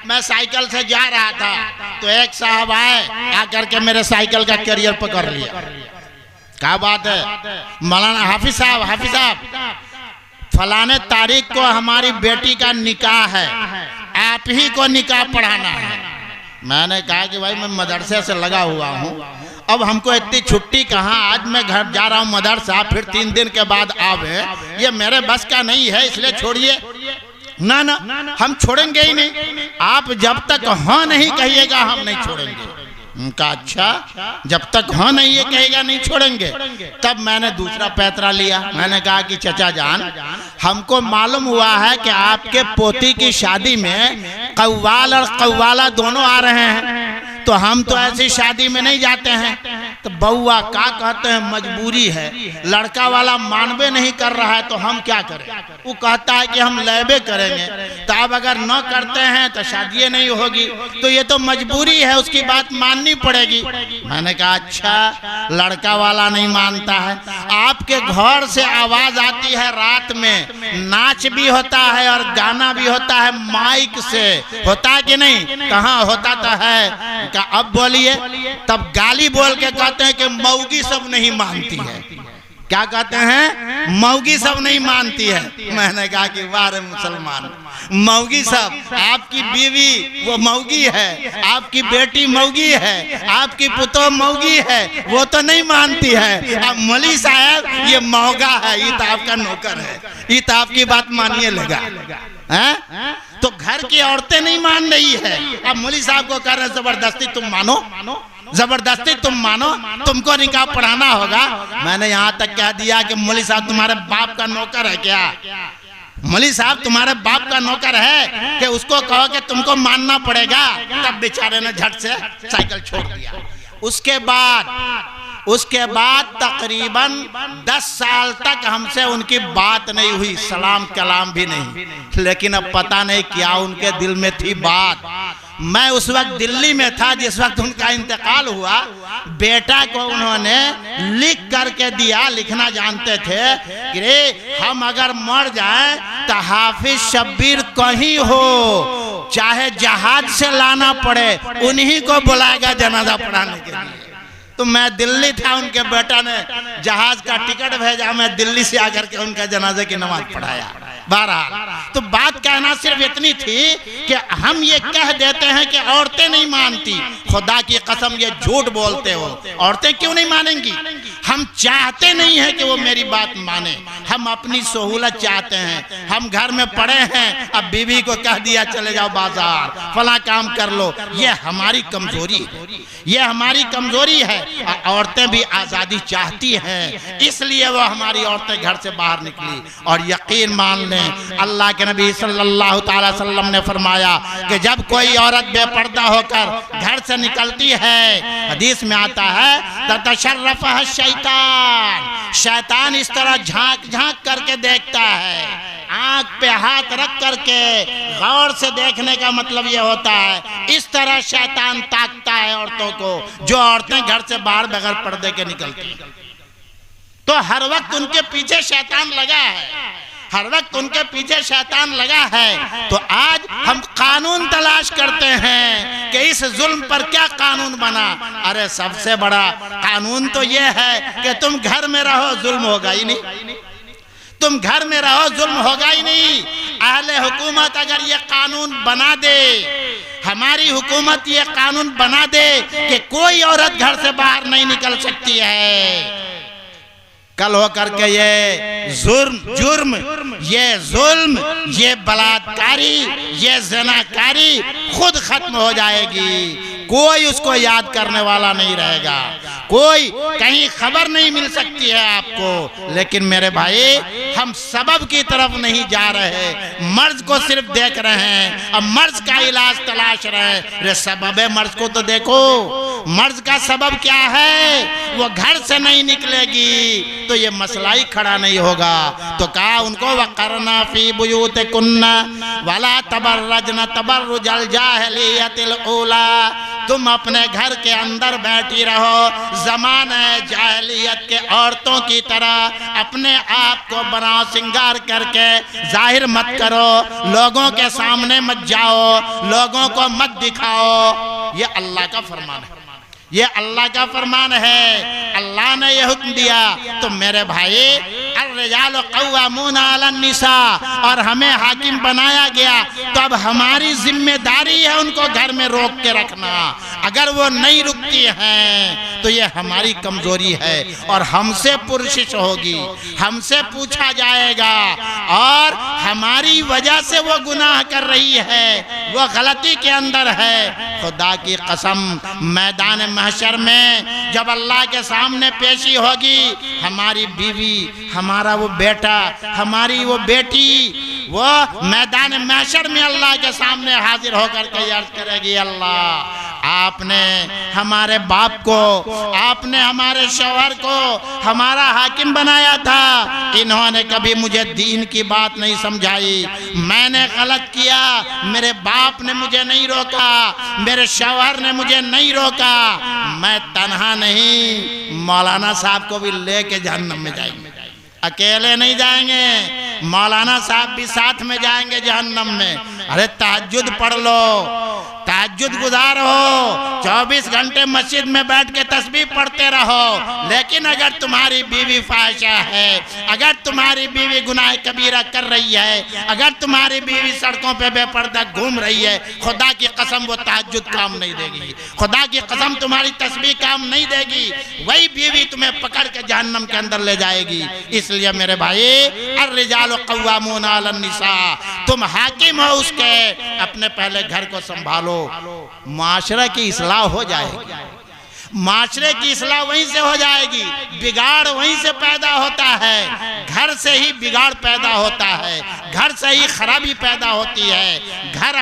मैं साइकिल से जा रहा था तो एक साहब आए, आकर के मेरे साइकिल का कैरियर पकड़ लिया। क्या बात है मौलाना हाफिज साहब, फलाने तारीख को हमारी बेटी का निकाह है, आप ही को निकाह पढ़ाना है। मैंने कहा कि भाई मैं मदरसे से लगा हुआ हूँ, अब हमको इतनी छुट्टी कहाँ, आज मैं घर जा रहा हूँ मदरसा, फिर 3 दिन के बाद आवे, ये मेरे बस का नहीं है, इसलिए छोड़िए। ना हम छोड़ेंगे ही नहीं, आप जब तक हाँ नहीं कहिएगा हम नहीं छोड़ेंगे। उनका अच्छा, जब तक हाँ नहीं ये कहेगा नहीं छोड़ेंगे। तब मैंने दूसरा पैतरा लिया। मैंने कहा कि चचा जान, हमको मालूम हुआ है कि आपके पोती की शादी में कव्वाल और कव्वाला दोनों आ रहे हैं, तो हम तो ऐसी शादी में नहीं जाते हैं। तो बउआ क्या कहते हैं, मजबूरी है, लड़का वाला मानवे नहीं कर रहा है तो हम क्या करें। वो कहता है कि हम लेबे करेंगे, तो अब अगर न करते हैं तो शादी नहीं होगी, तो ये तो मजबूरी है, उसकी बात माननी पड़ेगी। मैंने कहा अच्छा, लड़का वाला नहीं मानता है। आपके घर से आवाज आती है रात में, नाच भी होता है और गाना भी होता है, माइक से होता है कि नहीं? कहाँ होता तो है। अब बोलिए। तब गाली बोल के कहते हैं कि मौगी सब नहीं मानती है। क्या कहते हैं? मौगी सब नहीं मानती है। मैंने कहा कि वाह रे मुसलमान, मौगी सब, आपकी बीवी वो मौगी है, आपकी बेटी मौगी है, आपकी पुतो मौगी है, वो तो नहीं मानती है। अब मौलवी साहब ये मौगा है, ये तो आपका नौकर है, ये तो आपकी बात मानिए लगा है? तो घर की औरतें नहीं मान रही है, अब मौलवी साहब को कह रहे हैं जबरदस्ती तुम मानो, जबरदस्ती तुम मानो, तुमको निकाह पढ़ाना होगा। मैंने यहाँ तक कह दिया कि मौलवी साहब तुम्हारे बाप का नौकर है क्या? मौलवी साहब तुम्हारे बाप का नौकर है कि उसको कहो कि तुमको मानना पड़ेगा। तब बेचारे ने झट से साइकिल छोड़ दिया। उसके बाद तकरीबन 10 साल तक हमसे उनकी बात नहीं हुई, सलाम कलाम भी नहीं। लेकिन अब पता नहीं क्या उनके दिल में थी बात। मैं उस वक्त दिल्ली में था जिस वक्त उनका इंतकाल हुआ। बेटा को उन्होंने लिख करके दिया, लिखना जानते थे कि रे हम अगर मर जाएं तो हाफिज शब्बीर कहीं हो, चाहे जहाज से लाना पड़े, उन्हीं को बुलाएगा जनाजा पढ़ाने के लिए। तो मैं दिल्ली था, उनके बेटा ने जहाज का टिकट भेजा, मैं दिल्ली से आकर के उनका जनाजे की नमाज पढ़ाया। बहरहाल तो बात कहना सिर्फ इतनी थी कि हम ये कह देते हैं कि औरतें नहीं मानती। खुदा की कसम ये झूठ बोलते हो, औरतें क्यों नहीं मानेंगी? हम चाहते नहीं हैं कि वो मेरी बात माने, हम अपनी सहूलत चाहते हैं। हम घर में पड़े हैं, अब बीवी को कह दिया चले जाओ बाजार, फला काम कर लो। ये हमारी कमजोरी है, ये हमारी कमजोरी है। औरतें भी आज़ादी चाहती हैं, इसलिए वो हमारी औरतें घर से बाहर निकली। और यकीन मान लें, अल्लाह के नबी सल्लल्लाहु अलैहि वसल्लम ने फरमाया कि जब कोई औरत बेपर्दा होकर घर से निकलती है, हदीस में आता है ततशर्रफह शैतान, शैतान इस तरह झांक झांक करके देखता है, आंख पे हाथ रख करके गौर से देखने का मतलब ये होता है, इस तरह शैतान ताकता है औरतों को जो औरतें घर से बाहर बगैर पर्दे के निकलती। तो हर वक्त उनके पीछे शैतान लगा है, हर वक्त उनके पीछे शैतान लगा है। तो आज हम कानून तलाश करते हैं कि इस जुल्म पर क्या कानून बना। अरे सबसे बड़ा कानून तो ये है कि तुम घर में रहो, जुल्म होगा ही नहीं। तुम घर में रहो, जुल्म होगा ही नहीं। अहले हुकूमत अगर ये कानून बना दे, हमारी हुकूमत ये कानून बना दे कि कोई औरत घर से बाहर नहीं निकल सकती है, कल होकर के ये जुर्म, ये बलात्कारी, ये ज़नाकारी खुद खत्म हो जाएगी। कोई उसको याद करने वाला नहीं रहेगा, कोई कहीं खबर नहीं मिल सकती है आपको। लेकिन मेरे भाई, हम सबब की तरफ नहीं जा रहे, मर्ज को सिर्फ देख रहे हैं, अब मर्ज का इलाज तलाश रहे हैं। रे सबब मर्ज को तो देखो, मर्ज का सबब क्या है? वो घर से नहीं निकलेगी तो ये मसला ही खड़ा नहीं होगा। तो कहा उनको वक़रना फी बुयूतिकुन्ना वला तबर्रजना तबर्रुजल जाहिलियतिल ऊला, तुम अपने घर के अंदर बैठी रहो। ज़माना जाहिलियत के औरतों की तरह अपने आप को बनाओ श्रृंगार करके जाहिर मत करो, लोगों के सामने मत जाओ, लोगों को मत दिखाओ। ये अल्लाह का फरमान है, ये अल्लाह का फरमान है। अल्लाह ने यह हुक्म दिया। तो मेरे भाई अर्रिजालु क़व्वामूना अलन निसा, और हमें हाकिम बनाया गया, तो अब हमारी जिम्मेदारी है उनको घर में रोक के रखना। अगर वो नहीं रुकती हैं तो ये हमारी कमजोरी है और हमसे पुरशिश होगी, हमसे पूछा जाएगा, और हमारी वजह से वो गुनाह कर रही है, वो गलती के अंदर है। खुदा की कसम मैदान महशर में जब अल्लाह के सामने पेशी होगी, हमारी बीवी, हमारा वो बेटा, हमारी वो बेटी, वो मैदान महशर में अल्लाह के सामने हाजिर होकर के अर्ज करेगी, अल्लाह आपने हमारे बाप को, आपने हमारे शौहर को हमारा हाकिम बनाया था, इन्होंने कभी मुझे दीन की बात नहीं समझाई, मैंने गलत किया, मेरे बाप ने मुझे नहीं रोका, मेरे शौहर ने मुझे नहीं रोका, मैं तन्हा नहीं, मौलाना साहब को भी लेके जहन्नम में जाएंगे, अकेले नहीं जाएंगे, मौलाना साहब भी साथ में जाएंगे जहन्नम में। अरे तहज्जुद पढ़ लो, तहज्जुद गुजारो, 24 घंटे मस्जिद में बैठ के तस्बीह पढ़ते रहो, लेकिन अगर तुम्हारी बीवी फाहिशा है, अगर तुम्हारी बीवी गुनाह कबीरा कर रही है, अगर तुम्हारी बीवी सड़कों पे बेपर्दा घूम रही है, खुदा की कसम वो तहज्जुद काम नहीं देगी, खुदा की कसम तुम्हारी तस्बीह काम नहीं देगी, वही बीवी तुम्हें पकड़ के जहन्नम के अंदर ले जाएगी। इसलिए मेरे भाई अर्रिजालु क़व्वामूना अलन निसा, तुम हाकिम हो उसके, अपने पहले घर को संभालो, माशरे की इस्लाह हो जाएगी, माशरे की इस्लाह वहीं से हो जाएगी। बिगाड़ वहीं से पैदा होता है, घर से ही बिगाड़ पैदा होता है, घर से ही खराबी पैदा होती है। घर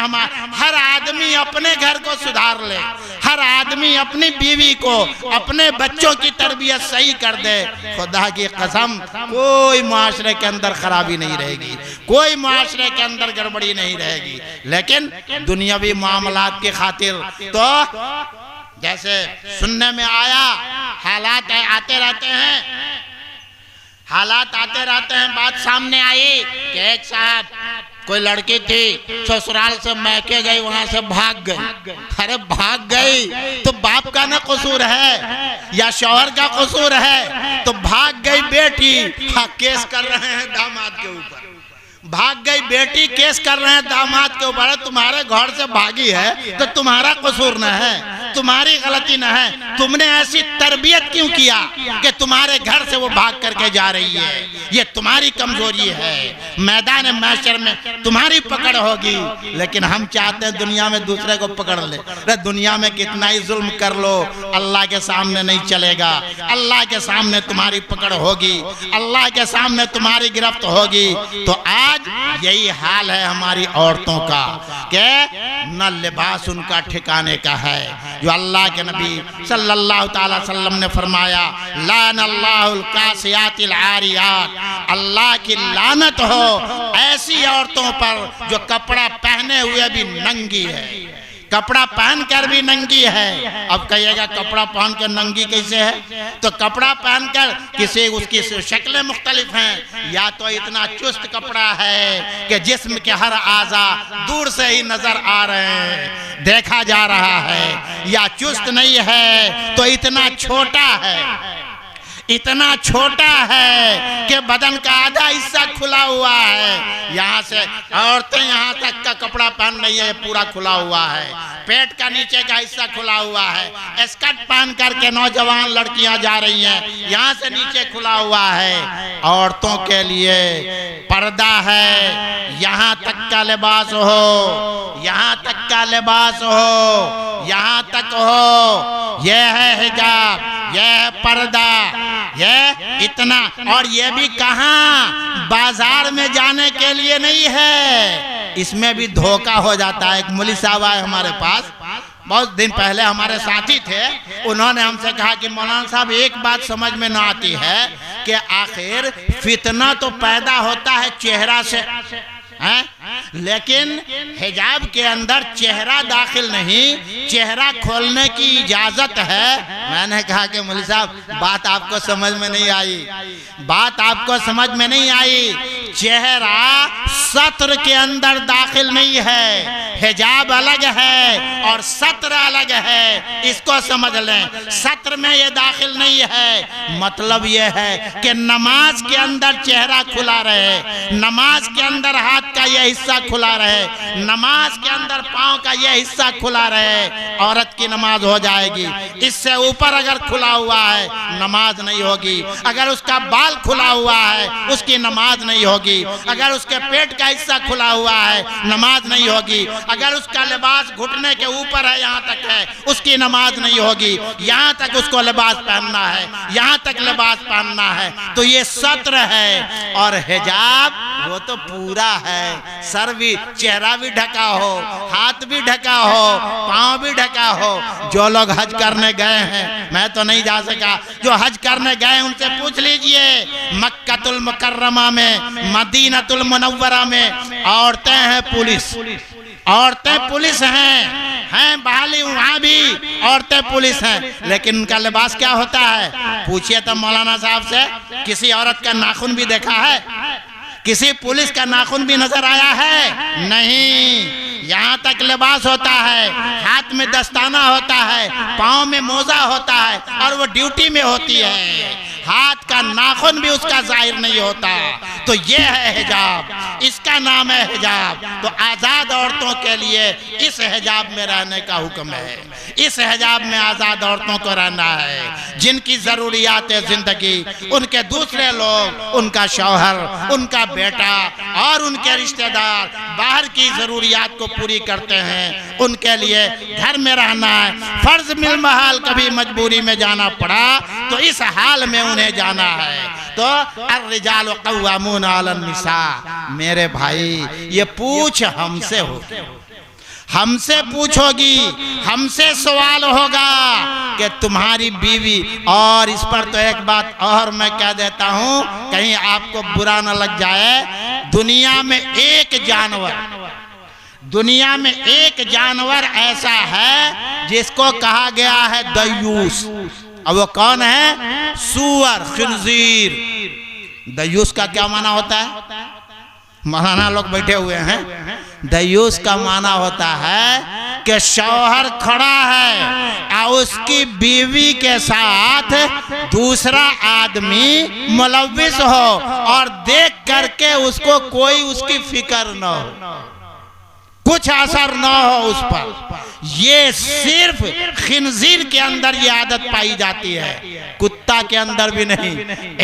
हर आदमी अपने घर को सुधार ले, हर आदमी अपनी बीवी को, अपने बच्चों की तरबियत सही कर दे, खुदा की कसम कोई माशरे के अंदर खराबी नहीं रहेगी, कोई माशरे के अंदर गड़बड़ी नहीं रहेगी। लेकिन दुनियावी मामलात की खातिर तो जैसे सुनने में आया, हालात आते रहते हैं, हालात आते रहते हैं, बात सामने आई कि एक साहब, कोई लड़की थी, ससुराल से मैके गई, वहां से भाग गई। अरे भाग गई तो बाप का ना कसूर है या शौहर का कसूर है, तो भाग गई बेटी, हाँ केस कर रहे हैं दामाद के ऊपर, भाग गई बेटी, केस कर रहे हैं दामाद के ऊपर। तुम्हारे घर से भागी है तो तुम्हारा कसूर न है, तुम्हारी गलती न है, तुमने ऐसी तरबियत क्यों किया कि तुम्हारे घर से वो भाग करके जा रही है, ये तुम्हारी कमजोरी है, मैदान महशर में तुम्हारी पकड़ होगी। लेकिन हम चाहते हैं दुनिया में दूसरे को पकड़ ले, अरे दुनिया में कितना ही जुल्म कर लो, अल्लाह के सामने नहीं चलेगा, अल्लाह के सामने तुम्हारी पकड़ होगी, अल्लाह के सामने तुम्हारी गिरफ्त होगी। तो आज यही हाल है हमारी औरतों का कि न लिबास उनका ठिकाने का है, जो अल्लाह के नबी सल्लल्लाहु अलैहि वसल्लम ने फरमाया, लानल्लाहुल कासियातिल आरियात, अल्लाह की लानत हो ऐसी औरतों पर जो कपड़ा पहने हुए भी नंगी है, कपड़ा पहनकर भी नंगी है। अब कहिएगा कपड़ा पहन कर नंगी कैसे है, तो कपड़ा पहनकर किसी उसकी शक्लें मुख्तलिफ हैं, या तो इतना चुस्त कपड़ा है कि जिस्म के हर आज़ा दूर से ही नजर आ रहे हैं, देखा जा रहा है, या चुस्त नहीं है तो इतना छोटा है, इतना छोटा है कि बदन का आधा हिस्सा खुला हुआ है, यहाँ से औरतें यहाँ तक का कपड़ा पहन रही है, पूरा खुला हुआ है, पेट का नीचे का हिस्सा खुला हुआ है, स्कर्ट पहन करके नौजवान लड़कियां जा रही हैं, यहाँ से नीचे खुला हुआ है। औरतों के लिए पर्दा है, यहाँ तक का लिबास हो, यहाँ तक का लिबास हो, यहाँ तक हो, यह है हिजाब, यह है पर्दा, ये इतना, और ये भी कहाँ, बाजार में जाने के लिए नहीं है, इसमें भी धोखा हो जाता है। एक मौलवी साहब आए हमारे पास, बहुत दिन पहले हमारे साथी थे, उन्होंने हमसे कहा कि मौलाना साहब एक बात समझ में ना आती है कि आखिर फितना तो पैदा होता है चेहरा से, हैं? लेकिन हिजाब के अंदर चेहरा दाखिल नहीं, चेहरा खोलने की इजाजत है। मैंने कहा कि मौलवी साहब बात आपको समझ में नहीं आई, बात आपको समझ में नहीं आई। चेहरा सत्र के अंदर दाखिल नहीं है, हिजाब अलग है और सत्र अलग है, इसको समझ लें। सत्र में ये दाखिल नहीं है, मतलब ये है कि नमाज के अंदर चेहरा खुला रहे, नमाज के अंदर हाथ का यह हिस्सा खुला रहे, नमाज के अंदर पांव का यह हिस्सा खुला रहे, औरत की नमाज हो जाएगी। इससे ऊपर अगर खुला हुआ है नमाज नहीं होगी। अगर उसका बाल खुला हुआ है उसकी नमाज नहीं होगी। अगर उसके पेट का हिस्सा खुला हुआ है नमाज नहीं होगी। अगर उसका लिबास घुटने के ऊपर है, यहाँ तक है, उसकी नमाज नहीं होगी। यहाँ तक उसको लिबास पहनना है, यहाँ तक लिबास पहनना है। तो ये सत्र है। और हिजाब वो तो पूरा है, सर भी, चेहरा भी ढका हो, हाथ भी ढका हो, पांव भी ढका हो। जो लोग हज करने गए हैं, मैं तो नहीं जा सका, जो हज करने गए उनसे पूछ लीजिए, मक्कातुल मुकर्रमा में, मदीनातुल मुनव्वरा में औरतें हैं पुलिस, औरतें पुलिस हैं बहाली, वहां भी औरतें पुलिस हैं। लेकिन उनका लिबास क्या होता है? पूछिए तो मौलाना साहब से, किसी औरत का नाखून भी देखा है? किसी पुलिस का नाखून भी नजर आया है? नहीं। यहाँ तक लिबास होता है, हाथ में दस्ताना होता है, पाँव में मोजा होता है और वो ड्यूटी में होती है। हाथ का नाखून भी उसका जाहिर नहीं होता। तो ये है हिजाब, इसका नाम है हिजाब। तो आज़ाद औरतों के लिए इस हिजाब में रहने का हुक्म है। इस हिजाब में आज़ाद औरतों को रहना है। जिनकी ज़रूरियात ज़िंदगी, उनके दूसरे लोग, उनका शौहर, उनका बेटा और उनके रिश्तेदार बाहर की ज़रूरियात को पूरी करते हैं, उनके लिए घर में रहना है। फ़र्ज मिल महाल कभी मजबूरी में जाना पड़ा तो इस हाल में उन्हें जाना है। तो अर्रिजाल क़व्वामून अलन निसा। मेरे भाई ये पूछ हमसे होगी, हमसे पूछोगी, हमसे सवाल होगा कि तुम्हारी बीवी। और इस पर तो एक बात और मैं कह देता हूं, कहीं आपको बुरा न लग जाए। दुनिया में एक जानवर ऐसा है जिसको कहा गया है दयूस। अब वो कौन है? सूअर, खिंजीर। दयूस का क्या माना होता है? मौलाना लोग बैठे हुए हैं। दयूस का माना होता है कि शौहर खड़ा है और उसकी बीवी के साथ दूसरा आदमी मुलव्विस हो और देख करके उसको कोई उसकी फिक्र न हो, कुछ असर न हो उस पर। ये सिर्फ खिंजीर के अंदर ये आदत पाई जाती है, कुत्ता के अंदर भी नहीं।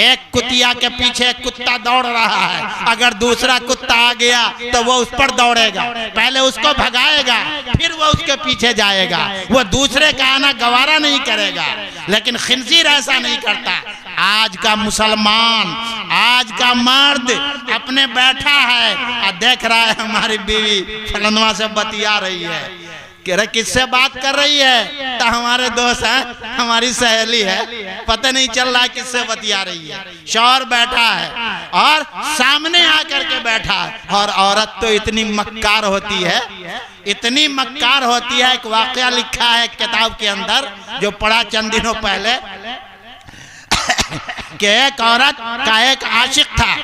एक कुतिया के पीछे एक कुत्ता दौड़ रहा है, अगर दूसरा कुत्ता आ गया तो वो उस पर दौड़ेगा, पहले उसको भगाएगा, फिर वो उसके पीछे जाएगा। वो दूसरे का आना गवारा नहीं करेगा। लेकिन खिंजीर ऐसा नहीं करता। आज का मुसलमान, आज का मर्द अपने बैठा है और देख रहा है हमारी बीवी फलनवा से बतिया रही है, कह रहे किससे बात कर रही है? तो हमारे दोस्त हैं, हमारी सहेली है, पता नहीं चल रहा है किससे बतिया रही है। शौहर बैठा है और सामने आकर के बैठा है। और औरत तो इतनी मक्कार होती है, इतनी मक्कार होती है। एक वाकया लिखा है किताब के अंदर जो पढ़ा चंद दिनों पहले, कि एक औरत का एक आशिक था,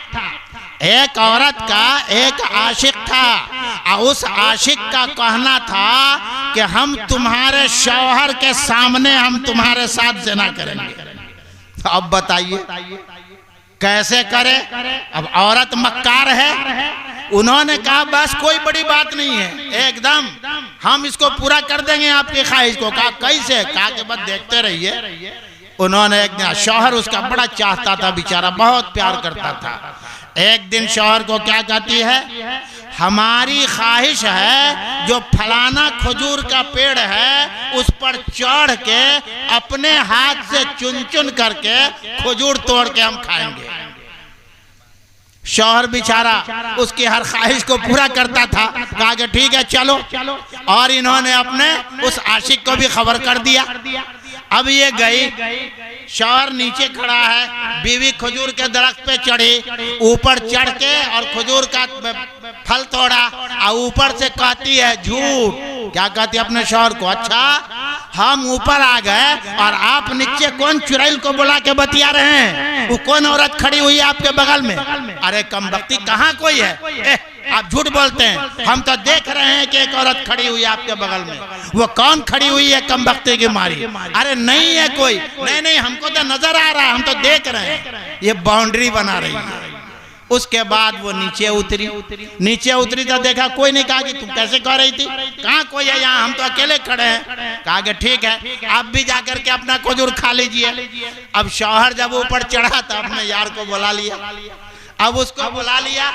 एक औरत का एक आशिक था और उस आशिक का कहना था कि हम तुम्हारे शौहर के सामने हम तुम्हारे साथ ज़िना करेंगे। अब बताइए कैसे करे? अब औरत मक्कार है। उन्होंने कहा बस कोई बड़ी बात नहीं है, एकदम हम इसको पूरा कर देंगे आपकी ख्वाहिश को। कहा कैसे? कहा कि बस देखते रहिए। उन्होंने एक दिन, शौहर उसका बड़ा चाहता था, बेचारा बहुत प्यार करता था। एक दिन शौहर को क्या कहती है, हमारी ख्वाहिश है जो फलाना खजूर का पेड़ है उस पर चढ़ के अपने हाथ से चुन चुन करके खजूर तोड़ के हम खाएंगे। शौहर बेचारा उसकी हर ख्वाहिश को पूरा करता था। कहा कि ठीक है चलो। और इन्होंने अपने उस आशिक को भी खबर कर दिया। अब ये गई, शौहर नीचे खड़ा है, बीवी खजूर के दरख्त पे चढ़ी, ऊपर चढ़ के और खजूर का फल तोड़ा और ऊपर से कहती है झूठ। क्या कहती है अपने शौहर को? अच्छा हम ऊपर आ गए और आप नीचे कौन चुड़ैल को बुला के बतिया रहे हैं? वो कौन औरत खड़ी हुई है आपके बगल में? अरे कमबख्ती, कहाँ कोई है? आप झूठ बोलते हैं, हम तो देख रहे हैं कि एक औरत खड़ी हुई है आपके बगल में। वो कौन खड़ी हुई है कमबख्ती की मारी? अरे नहीं है कोई। नहीं हमको तो नजर आ रहा है, हम तो देख रहे हैं। ये बाउंड्री बना रही है। उसके बाद वो नीचे उतरी तो देखा कोई नहीं। कहा कि तुम कैसे कह रही थी? कहाँ कोई है यहाँ, हम तो अकेले खड़े हैं। कहा कि ठीक है, आप भी जाकर के अपना खजूर खा लीजिए। अब शौहर जब ऊपर चढ़ा तो अपने यार को बुला लिया। अब उसको बुला लिया।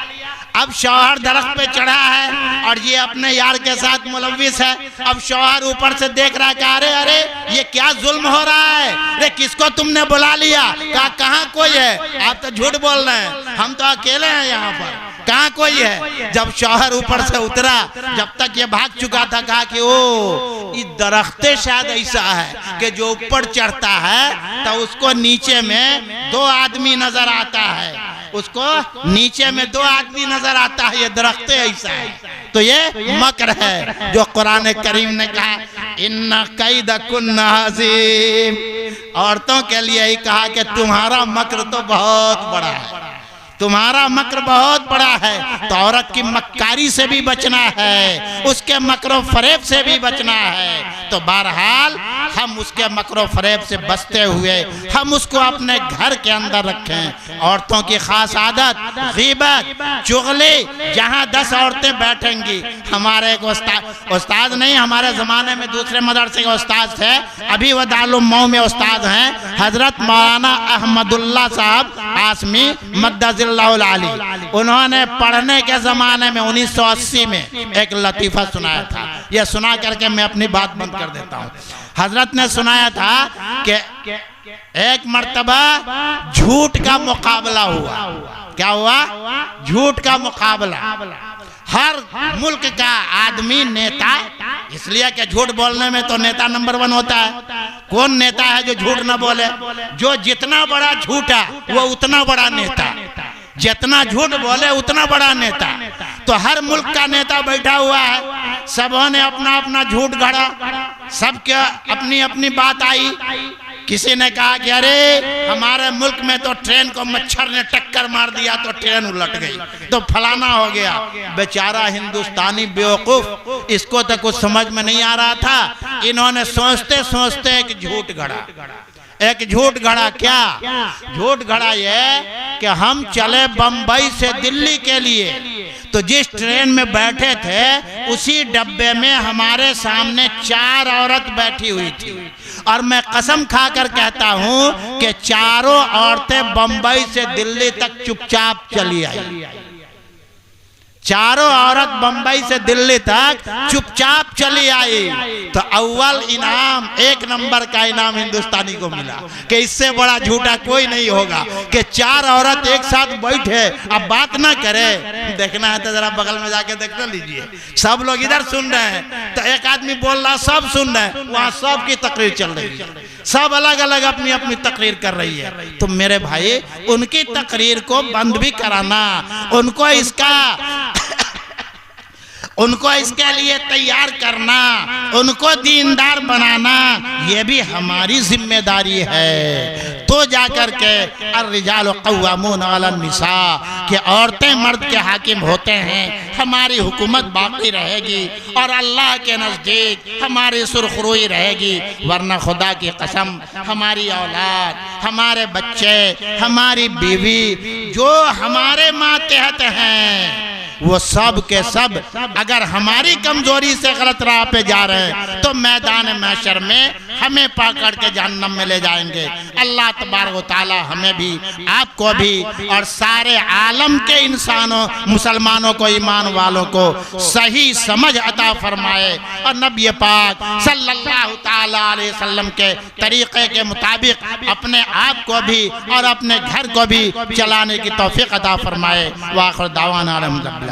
अब शौहर दरख्त पे चढ़ा है और ये अपने यार के साथ मुलव्विस है। अब शौहर ऊपर से देख रहा है कि अरे अरे ये क्या जुल्म हो रहा है? अरे किसको तुमने बुला लिया? कहा कहाँ कोई है? आप तो झूठ बोल रहे हैं, हम तो अकेले हैं यहाँ पर, कहाँ कोई है? जब शौहर ऊपर से उतरा, जब तक ये भाग चुका था, कहा कि ओ ये दरख्ते शायद ऐसा है कि जो ऊपर चढ़ता है तो उसको नीचे में 2 आदमी नजर आता है, उसको नीचे में 2 आदमी नजर आता है। ये दरख्ते ऐसा है। तो ये मक्र है जो कुरान करीम ने कहा इन्ना कैदकुन्ना अज़ीम। औरतों के लिए ही कहा कि तुम्हारा मक्र तो बहुत बड़ा है, तुम्हारा मक्र बहुत बड़ा है। तो औरत की मक्कारी से भी बचना है, उसके मकरो फरेब से भी बचना है। तो बहरहाल हम उसके मकरो फरेब से बचते हुए हम उसको अपने घर के अंदर रखें। औरतों की खास आदत गीबत, चुगली। जहाँ 10 औरतें बैठेंगी, हमारे एक उस्ताद नहीं, हमारे ज़माने में दूसरे मदरसे के उस्ताद थे, अभी वह दारुल मऊ में उस्ताद हैं, हजरत मौलाना अहमदुल्लाह साहब आसमी मद्दजिल्लाहुल आली। उन्होंने पढ़ने के ज़माने में 1980 में एक लतीफ़ा सुनाया था। यह सुना करके मैं अपनी बात बंद कर देता हूँ। हजरत ने सुनाया था कि एक मर्तबा झूठ का मुकाबला हुआ। क्या हुआ? झूठ का मुकाबला। हर मुल्क का आदमी नेता, इसलिए कि झूठ बोलने में तो नेता नंबर 1 होता है। कौन नेता है जो झूठ न बोले? जो जितना बड़ा झूठा वो उतना बड़ा नेता, जितना झूठ बोले उतना बड़ा नेता। तो हर मुल्क का नेता बैठा हुआ है, सबों ने अपना अपना झूठ गढ़ा, सबके अपनी अपनी बात आई। किसी ने कहा कि अरे हमारे मुल्क में तो ट्रेन को मच्छर ने टक्कर मार दिया तो ट्रेन उलट गई, तो फलाना हो गया। बेचारा हिंदुस्तानी बेवकूफ, इसको तो कुछ समझ में नहीं आ रहा था। इन्होंने सोचते सोचते एक झूठ गढ़ा। एक झूठ गढ़ा। क्या झूठ गढ़ा? ये कि हम चले बम्बई से दिल्ली के लिए, तो जिस ट्रेन में बैठे थे उसी डब्बे में हमारे सामने 4 औरत बैठी हुई थी, और मैं कसम खाकर कहता हूं कि चारों औरतें बम्बई से दिल्ली तक चुपचाप चली आई। चारों औरत बम्बई से दिल्ली तक चुपचाप चली आई। तो अव्वल इनाम, 1 नंबर का इनाम हिंदुस्तानी को मिला कि इससे बड़ा झूठा कोई नहीं होगा कि 4 औरत एक साथ बैठे अब बात ना करे। देखना है तो जरा बगल में जाके देखना लीजिए, सब लोग इधर सुन रहे हैं तो एक आदमी बोल रहा, सब सुन रहे हैं, वहाँ सब की तकरीर चल रही है, सब अलग अलग अपनी अपनी तकरीर कर रही है। तो मेरे भाई उनकी तकरीर को बंद भी कराना, उनको इसके लिए तैयार करना, उनको दीनदार बनाना, ये भी हमारी जिम्मेदारी है। तो जाकर के अर्रिजालु क़व्वामून अला निसा कि औरतें मर्द के हाकिम होते हैं, हमारी हुकूमत बाकी रहेगी और अल्लाह के नज़दीक हमारी सुरखरुई रहेगी। वरना खुदा की कसम हमारी औलाद, हमारे बच्चे, हमारी बीवी जो हमारे मातहत हैं वो सब के सब अगर हमारी कमजोरी से गलत राह पे जा रहे हैं तो मैदान महशर में हमें पकड़ के जहन्नम में ले जाएंगे। अल्लाह तबारक व तआला हमें भी, आपको भी और सारे आलम के इंसानों, मुसलमानों को, ईमान वालों को सही समझ अता फरमाए और नबी पाक सल्लल्लाहु तआला अलैहि वसल्लम के तरीक़े के मुताबिक अपने आप को भी और अपने घर को भी चलाने की तौफीक अता फरमाए। व आखिर दावाना अल्हम्दुलिल्लाह।